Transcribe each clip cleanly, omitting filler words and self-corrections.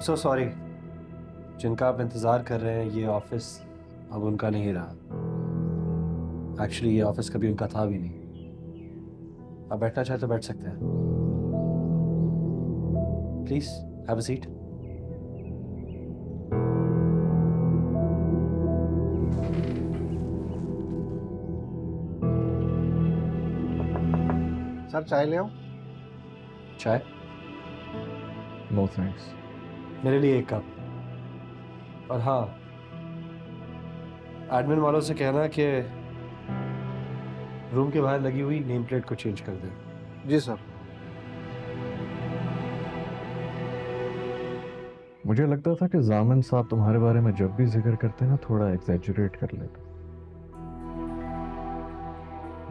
So sorry. जिनका आप इंतज़ार कर रहे हैं ये ऑफिस अब उनका नहीं रहा। एक्चुअली ये ऑफिस कभी उनका था भी नहीं। आप बैठना चाहे तो बैठ सकते हैं। Please have a seat. Sir चाय ले आओ। चाय? No thanks. मेरे लिए एक कप। और हाँ, एडमिन वालों से कहना कि रूम के बाहर लगी हुई नेम प्लेट को चेंज कर दें। जी सर। मुझे लगता था कि जामिन साहब तुम्हारे बारे में जब भी जिक्र करते हैं ना थोड़ा एग्जैजुरेट कर लेते,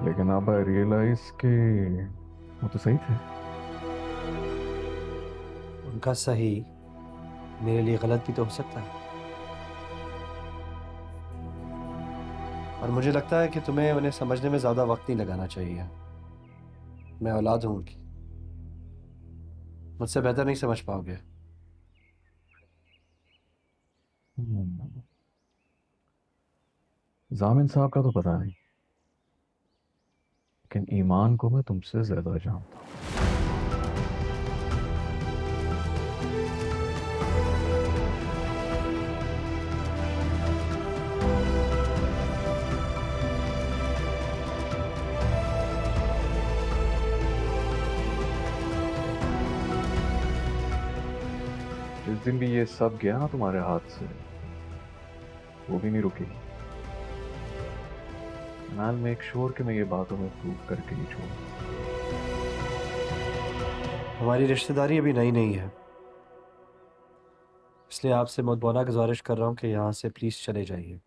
लेकिन अब आई रियलाइज कि वो तो सही थे। उनका सही मेरे लिए गलत भी तो हो सकता है। और मुझे लगता है कि तुम्हें उन्हें समझने में ज्यादा वक्त नहीं लगाना चाहिए। मैं औलाद हूं उनकी, मुझसे बेहतर नहीं समझ पाओगे। जामिन साहब का तो पता नहीं, लेकिन ईमान को मैं तुमसे ज्यादा जानता हूँ। जिस दिन भी ये सब गया ना तुम्हारे हाथ से, वो भी नहीं रुकी। I'll make sure कि मैं ये बातों में प्रूव करके ही छोड़ूं। हमारी रिश्तेदारी अभी नई नहीं है, इसलिए आपसे मुद्दबाना गुजारिश कर रहा हूं कि यहाँ से प्लीज चले जाइए,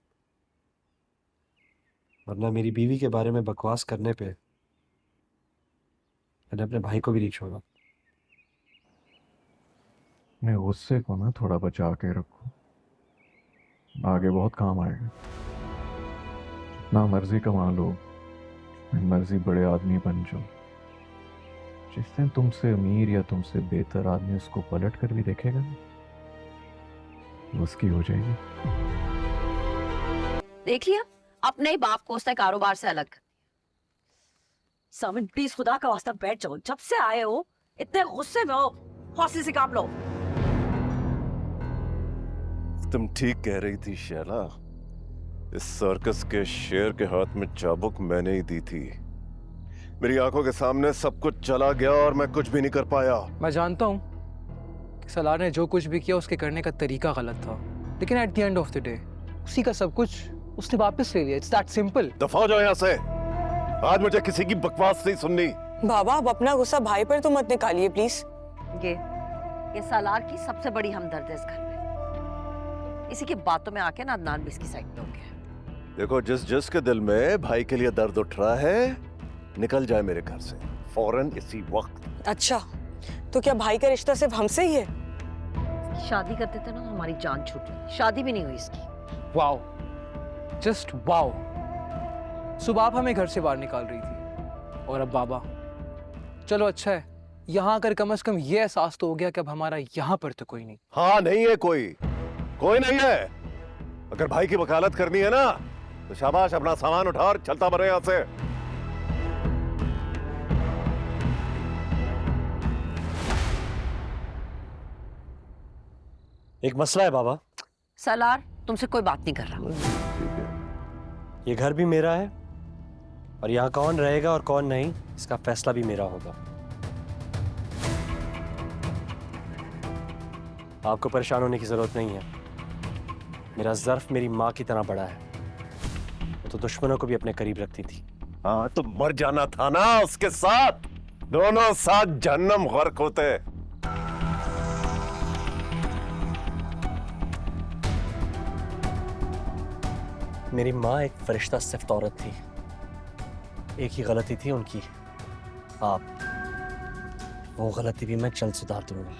वरना मेरी बीवी के बारे में बकवास करने पे मैंने अपने भाई को भी नहीं छोड़ा। मैं गुस्से को ना थोड़ा बचा के रखूं, आगे बहुत काम आएगा। जितना मर्जी कमा लो, मर्जी बड़े आदमी बन जाओ, जिस दिन तुमसे अमीर या तुमसे बेहतर आदमी उसको पलट कर भी देखेगा ना, उसकी हो जाएगी। देख लिया, अपने ही बाप को उसने कारोबार से अलग। सामिन प्लीज खुदा का वास्ता बैठ जाओ। जब से आए हो इतने गुस्से में हो, हौसले से काम लो। तुम ठीक कह रही थी शैला, इस सर्कस के शेर के हाथ में चाबुक मैंने ही दी थी। मेरी आंखों के सामने सब कुछ चला गया और मैं कुछ भी नहीं कर पाया। मैं जानता हूँ कि सलार ने जो कुछ भी किया उसके करने का तरीका गलत था, लेकिन at the end of the day उसी का सब कुछ उसने वापस ले लिया। It's that simple. दफा हो जाओ यहाँ से, आज मुझे किसी की बकवास नहीं सुननी। बाबा अब अपना गुस्सा भाई पर तो मत निकालिए प्लीज। ये सालार की सबसे बड़ी हमदर्द है इस घर में। इसी की बातों में आके ना अदनान भी इसकी साइड पे हो गया। देखो, जिसके दिल में भाई के लिए दर्द उठ रहा है, निकल जाए मेरे घर से फौरन इसी वक्त। अच्छा, तो क्या भाई का रिश्ता सिर्फ हमसे ही है? शादी करते थे ना, हमारी जान छूट गई। शादी भी नहीं हुई इसकी। Wow, just wow. सुबह आप हमें घर से बाहर निकाल रही थी, और अब बाबा। चलो अच्छा है, यहाँ आकर कम से कम ये एहसास तो हो गया कि अब हमारा यहाँ पर तो कोई नहीं। हाँ, नहीं है कोई नहीं है। अगर भाई की वकालत करनी है ना, तो शाबाश, अपना सामान उठा और चलता मरे यहां से। एक मसला है बाबा। सालार तुमसे कोई बात नहीं कर रहा। ये घर भी मेरा है, और यहाँ कौन रहेगा और कौन नहीं इसका फैसला भी मेरा होगा। आपको परेशान होने की जरूरत नहीं है। मेरा ज़र्फ मेरी माँ की तरह बड़ा है, वो तो दुश्मनों को भी अपने करीब रखती थी। हाँ, तो मर जाना था ना उसके साथ, दोनों साथ जहन्नम गर्क होते। मेरी माँ एक फरिश्ता सिफ्त औरत थी। एक ही गलती थी उनकी, आप। वो गलती भी मैं जल्द सुधार दूंगा।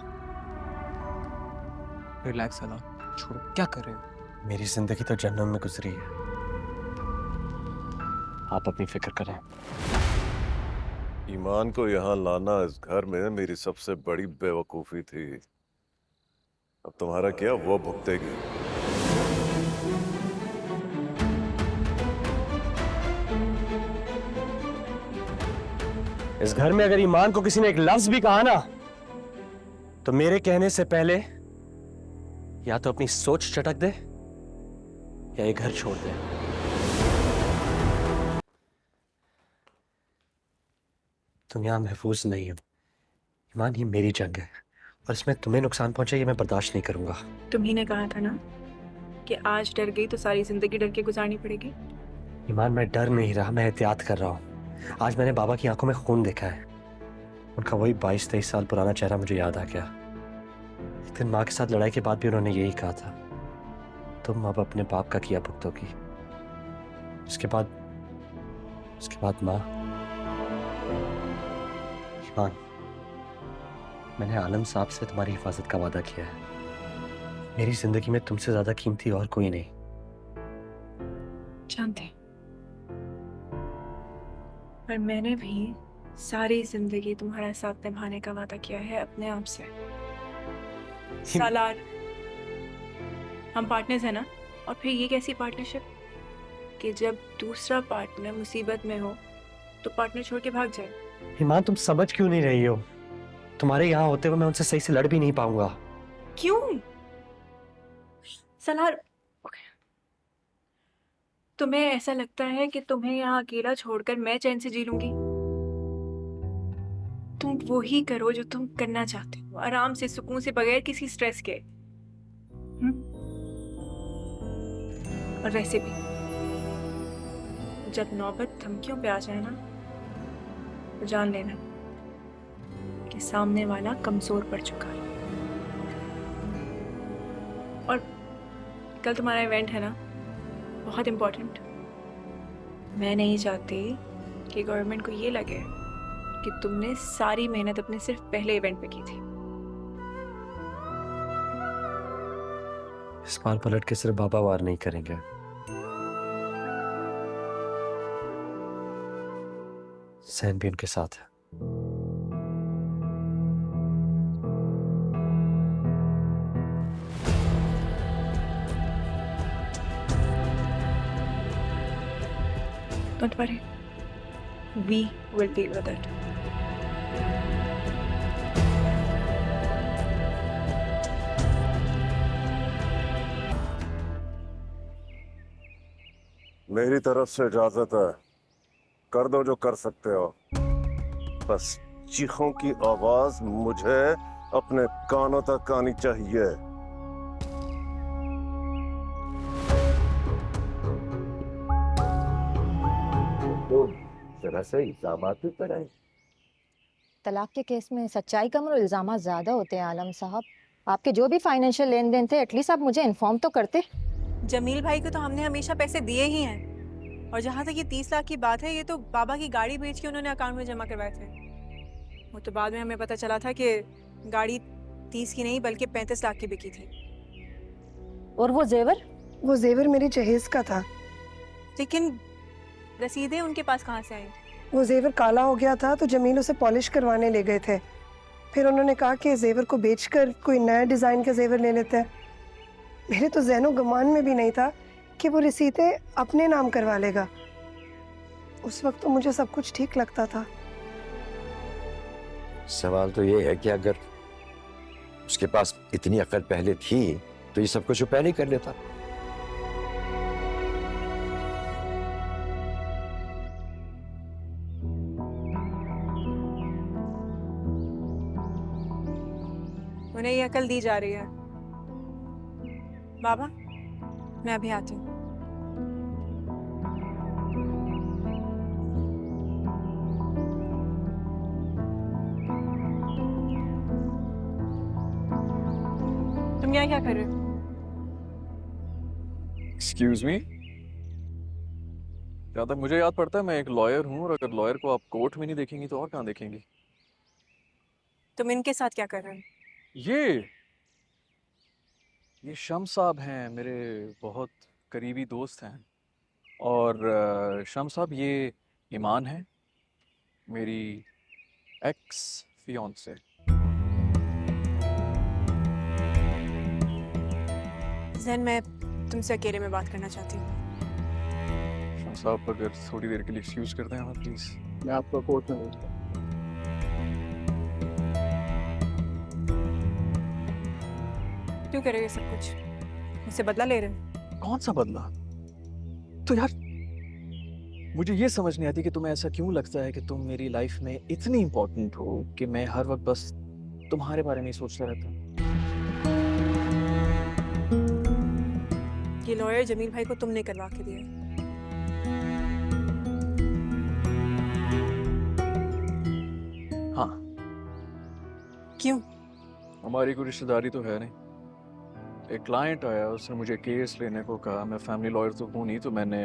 रिलैक्स सलार, छोड़ो, क्या कर रहे हो? मेरी जिंदगी तो जहन्नम में गुजरी है, आप अपनी फिक्र करें। ईमान को यहाँ लाना इस घर में मेरी सबसे बड़ी बेवकूफी थी। अब तुम्हारा क्या वो भुगतेगी। इस घर में अगर ईमान को किसी ने एक लफ्ज भी कहा ना, तो मेरे कहने से पहले या तो अपनी सोच चटक दे या ये घर छोड़ दे। तुम यहां महफूज नहीं हो। ईमान, ये मेरी जंग है और इसमें तुम्हें नुकसान पहुंचे ये मैं बर्दाश्त नहीं करूंगा। तुम्ही ने कहा था ना कि आज डर गई तो सारी जिंदगी डर के गुजारनी पड़ेगी। ईमान, मैं डर नहीं रहा, मैं एहतियात कर रहा हूँ। आज मैंने बाबा की आंखों में खून देखा है। उनका वही 22-23 साल पुराना चेहरा मुझे याद आ गया। एक दिन माँ के साथ लड़ाई के बाद भी उन्होंने यही कहा था, तुम अब अपने बाप का किया भुगतोगी। उसके बाद माँ। ईमान, मैंने आलम साहब से तुम्हारी हिफाजत का वादा किया है। मेरी जिंदगी में तुमसे ज्यादा कीमती और कोई नहीं। जानते हैं, पर मैंने भी सारी जिंदगी तुम्हारा साथ निभाने का वादा किया है अपने आप से। सालार, हम पार्टनर्स हैं ना, और फिर ये कैसी पार्टनरशिप कि जब दूसरा पार्टनर मुसीबत में हो तो पार्टनर छोड़ के भाग जाए। ईमान, तुम समझ क्यों नहीं रही हो? तुम्हारे यहाँ होते हुए मैं उनसे सही से लड़ भी नहीं पाऊंगा। क्यों? सलार, तुम्हें ऐसा लगता है कि तुम्हें यहाँ अकेला छोड़कर मैं चैन से जी लूंगी? तुम वो ही करो जो तुम करना चाहते हो, आराम से, सुकून से, बगैर किसी स्ट्रेस के। और वैसे भी जब नौबत धमकियों पे आ जाए ना, तो जान लेना कि सामने वाला कमजोर पड़ चुका है। और कल तुम्हारा इवेंट है ना, बहुत इम्पोर्टेंट। मैं नहीं चाहती कि गवर्नमेंट को ये लगे कि तुमने सारी मेहनत अपने सिर्फ पहले इवेंट पे की थी। इस बार पलट के सिर्फ बाबा वार नहीं करेंगे, सैन भी उनके साथ है। Don't worry, we will deal with it. मेरी तरफ से इजाजत है, कर दो जो कर सकते हो। बस चीखों की आवाज मुझे अपने कानों तक आनी चाहिए। जरा से इल्जामात भी पड़े। तलाक के केस में सच्चाई कम और इल्जामात ज्यादा होते हैं आलम साहब। आपके जो भी फाइनेंशियल लेन देन थे एटलीस्ट आप मुझे इन्फॉर्म तो करते। जमील भाई को तो हमने हमेशा पैसे दिए ही हैं, और जहाँ तक ये 30 लाख की बात है, ये तो बाबा की गाड़ी बेच के उन्होंने अकाउंट में जमा करवाए थे। वो तो बाद में हमें पता चला था कि गाड़ी 30 की नहीं बल्कि 35 लाख की बिकी थी। और वो जेवर? वो जेवर मेरे जहेज का था। लेकिन रसीदें उनके पास कहाँ से आई? वो जेवर काला हो गया था तो जमील उसे पॉलिश करवाने ले गए थे। फिर उन्होंने कहा कि जेवर को बेचकर कोई नया डिज़ाइन का जेवर ले लेते हैं। मेरे तो ज़हनो गुमान में भी नहीं था कि वो रसीदें अपने नाम करवा लेगा। उस वक्त तो मुझे सब कुछ ठीक लगता था। सवाल तो ये है कि अगर उसके पास इतनी अकल पहले थी तो ये सब कुछ पहले ही कर लेता। उन्हें ये अकल दी जा रही है। बाबा, मैं अभी आती हूँ। तुम यहाँ क्या कर रहे हो? एक्सक्यूज मी, जहाँ तक मुझे याद पड़ता है मैं एक लॉयर हूँ, और अगर लॉयर को आप कोर्ट में नहीं देखेंगी तो और कहाँ देखेंगी? तुम इनके साथ क्या कर रहे हो? ये शम्स साहब हैं, मेरे बहुत करीबी दोस्त हैं। और शम्स साहब, ये ईमान है, मेरी एक्स फियांसे। जैन, मैं तुमसे अकेले में बात करना चाहती हूँ। शाह साहब अगर थोड़ी देर के लिए एक्सक्यूज कर दें हमें प्लीज। मैं आपका कोर्ट में वेट करता क्यों कर रहे हो ये सब कुछ? मुझसे बदला ले रहे हो? हूं। कौन सा बदला? तो यार मुझे ये समझ नहीं आती कि तुम्हें ऐसा क्यों लगता है कि तुम मेरी लाइफ में इतनी इंपॉर्टेंट हो कि मैं हर वक्त बस तुम्हारे बारे में ही सोचता रहता हूँ। ये लॉयर जमील भाई को तुमने करवा के दिया। हाँ। क्यों? हमारी कोई रिश्तेदारी तो है नहीं। एक क्लाइंट आया, उसने मुझे केस लेने को कहा। मैं फैमिली लॉयर तो हूँ नहीं, तो मैंने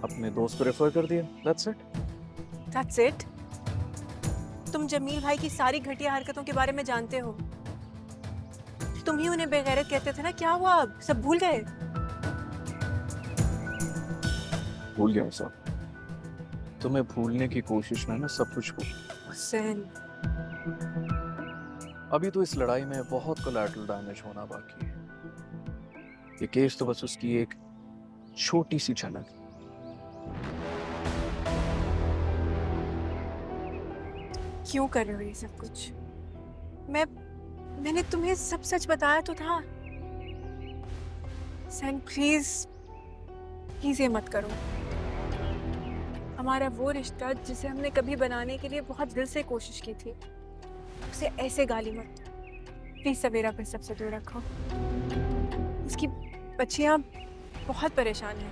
अपने दोस्त को रेफर कर दिया। That's it. That's it? तुम जमील भाई की सारी घटिया हरकतों के बारे में जानते हो। तुम ही उन्हें बेगैरत कहते थे ना, क्या हुआ अब? सब भूल गए? भूल गया सब। तुम्हें भूलने की कोशिश में ना सब कुछ भूल। हुसैन, अभी तो इस लड़ाई में बहुत कोलैटरल डैमेज होना बाकी है। ये केस तो बस उसकी एक छोटी सी झलक। क्यों कर रहे हो ये सब कुछ? मैंने तुम्हें सब सच बताया तो था। हुसैन प्लीज प्लीज ये मत करो। हमारा वो रिश्ता जिसे हमने कभी बनाने के लिए बहुत दिल से कोशिश की थी, उसे ऐसे गाली मत। प्लीज सवेरा पे सबसे दूर रखो। उसकी बच्चियां बहुत परेशान हैं।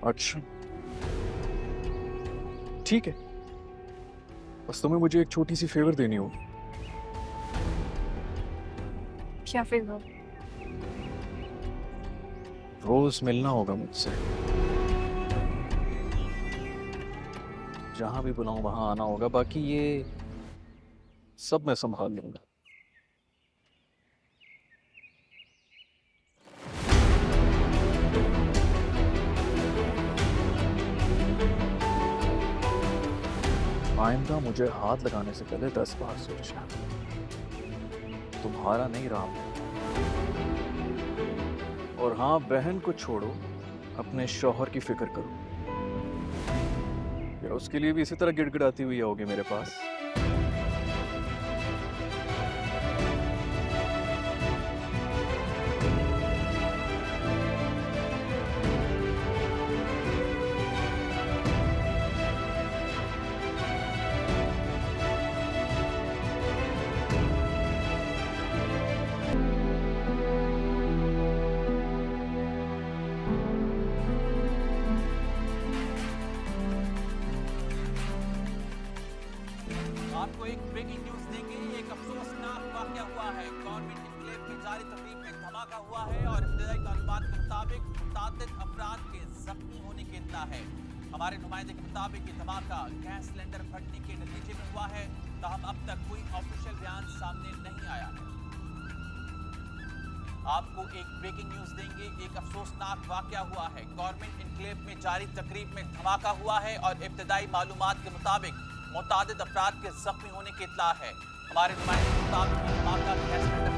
अच्छा ठीक है, बस तुम्हें मुझे एक छोटी सी फेवर देनी होगी। क्या फेवर? रोज मिलना होगा मुझसे। जहां भी बुलाऊं वहां आना होगा। बाकी ये सब मैं संभाल लूंगा। आइंदा मुझे हाथ लगाने से पहले 10 बार सोचना। तुम्हारा नहीं रहा। और हाँ, बहन को छोड़ो, अपने शौहर की फिक्र करो। या उसके लिए भी इसी तरह गिड़गिड़ाती हुई आओगे मेरे पास? आपको एक ब्रेकिंग न्यूज देंगे। एक अफसोसनाक वाकया हुआ है। गवर्नमेंट एनक्लेव में जारी तकरीब में धमाका हुआ है और इब्तदाई मालूमात के मुताबिक मुतादिद अफराद के जख्मी होने की इत्तला है। हमारे नुमाइंदे के मुताबिक ये धमाका गैस सिलेंडर फटने के नतीजे में हुआ है, ताहम अब तक कोई ऑफिशियल बयान सामने नहीं आया है। आपको एक ब्रेकिंग न्यूज देंगे। एक अफसोसनाक वाकया हुआ है। गवर्नमेंट एनक्लेव में जारी तकरीब में धमाका हुआ है और इब्तदाई मालूमात के मुताबिक मुतादिद अफराद के जख्मी होने की इत्तला है। हमारे नुमाइंदे के मुताबिक धमाका गैस सिलेंडर